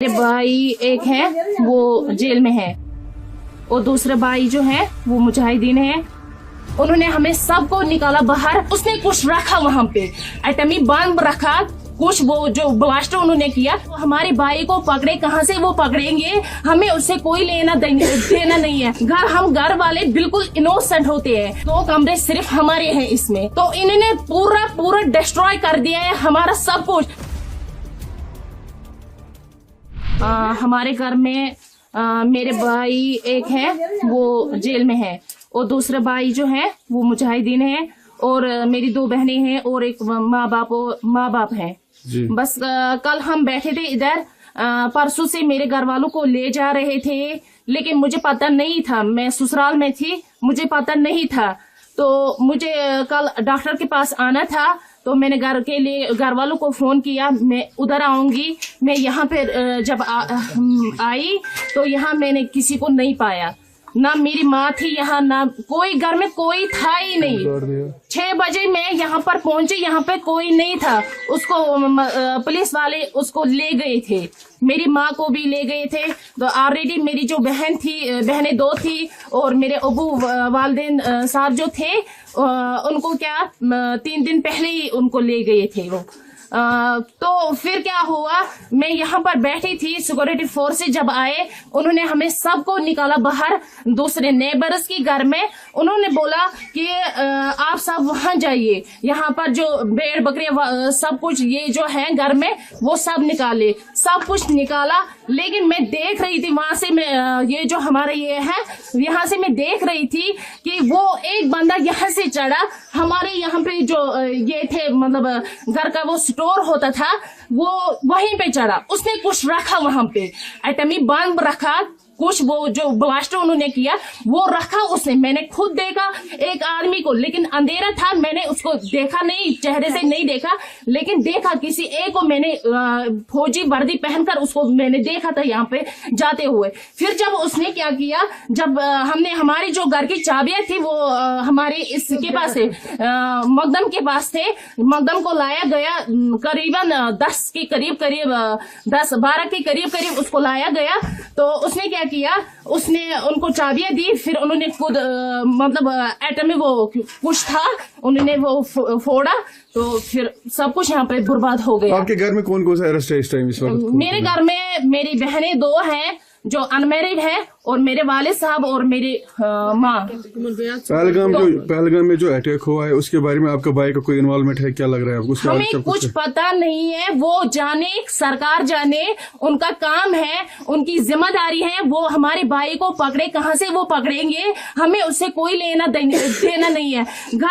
मेरे भाई एक है वो जेल में है और दूसरे भाई जो है वो मुजाहिदीन है। उन्होंने हमें सबको निकाला बाहर। उसने कुछ रखा वहाँ पे, एटमी बम रखा, कुछ वो जो ब्लास्ट उन्होंने किया। तो हमारे भाई को पकड़े, कहाँ से वो पकड़ेंगे, हमें उससे कोई लेना देना नहीं है। हम घर वाले बिल्कुल इनोसेंट होते हैं। 2 कमरे सिर्फ हमारे हैं इसमें, तो इन्होंने पूरा डिस्ट्रॉय कर दिया है हमारा सब कुछ। हमारे घर में मेरे भाई एक है वो जेल में है और दूसरा भाई जो है वो मुजाहिदीन है और मेरी 2 बहनें हैं और एक माँ बाप है। बस कल हम बैठे थे इधर, परसों से मेरे घर वालों को ले जा रहे थे, लेकिन मुझे पता नहीं था, मैं ससुराल में थी, मुझे पता नहीं था। तो मुझे कल डॉक्टर के पास आना था, तो मैंने घर वालों को फोन किया, मैं उधर आऊंगी। मैं यहाँ पे जब आई तो यहाँ मैंने किसी को नहीं पाया, ना मेरी माँ थी यहाँ, ना कोई घर में कोई था ही नहीं। 6 बजे मैं यहाँ पर पहुंची, यहाँ पे कोई नहीं था। उसको पुलिस वाले उसको ले गए थे, मेरी माँ को भी ले गए थे। तो ऑलरेडी मेरी जो बहनें 2 थी और मेरे अबू वालिदैन साहब जो थे, उनको 3 दिन पहले ही उनको ले गए थे वो। तो फिर क्या हुआ, मैं यहाँ पर बैठी थी, सिक्योरिटी फोर्स जब आए, उन्होंने हमें सबको निकाला बाहर दूसरे नेबर्स के घर में। उन्होंने बोला कि आप सब वहां जाइए, यहाँ पर जो भेड़ बकरियां सब कुछ ये जो है घर में वो सब निकाले, सब कुछ निकाला। लेकिन मैं देख रही थी वहां से, मैं ये जो हमारे ये है यहाँ से मैं देख रही थी कि वो एक बंदा यहाँ से चढ़ा, हमारे यहाँ पे जो ये थे मतलब घर का वो स्टोर होता था, वो वहीं पे चढ़ा। उसने कुछ रखा वहां पे, एटमी बम रखा, कुछ वो जो ब्लास्ट उन्होंने किया वो रखा उसने। मैंने खुद देखा एक आदमी को, लेकिन अंधेरा था, मैंने उसको देखा नहीं, चेहरे से नहीं देखा, लेकिन देखा किसी एक को मैंने फौजी वर्दी पहनकर उसको मैंने देखा था यहाँ पे जाते हुए। फिर जब उसने क्या किया, जब हमने हमारी जो घर की चाबियां थी वो हमारे इसके पास है, मकदम के पास थे, मकदम को लाया गया, करीबन 10 के करीब 10-12 के करीब उसको लाया गया। तो उसने क्या किया, उसने उनको चाबियां दी, फिर उन्होंने खुद मतलब एटमी वो कुछ था, उन्होंने वो फोड़ा, तो फिर सब कुछ यहाँ पे बर्बाद हो गया। आपके घर में कौन कौन सा अरेस्ट है इस टाइम इस वक्त? मेरे घर में मेरी बहनें 2 हैं जो अनमैरिड है और मेरे वाले साहब और मेरी माँ। पहलगाम में जो अटैक हुआ है उसके बारे में आपका भाई का कोई इन्वॉल्वमेंट है, क्या लग रहा है आपको? हमें कुछ पता नहीं है, वो जाने, सरकार जाने, उनका काम है, उनकी जिम्मेदारी है। वो हमारे भाई को पकड़े, कहाँ से वो पकड़ेंगे, हमें उससे कोई लेना देना नहीं है।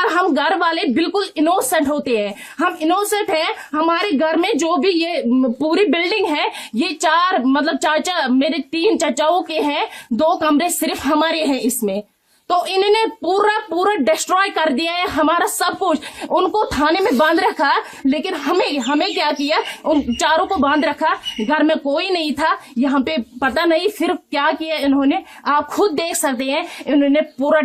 हम घर वाले बिल्कुल इनोसेंट होते हैं, हम इनोसेंट हैं। हमारे घर में जो भी ये पूरी बिल्डिंग है, ये 4 मतलब चाचा मेरे 3 चाचाओं के हैं, 2 कमरे सिर्फ हमारे हैं इसमें। तो इन्होंने पूरा डिस्ट्रॉय कर दिया है हमारा सब कुछ। उनको थाने में बांध रखा, लेकिन हमें क्या किया, उन 4 को बांध रखा। घर में कोई नहीं था, यहाँ पे पता नहीं फिर क्या किया इन्होंने, आप खुद देख सकते हैं। इन्होंने पूरा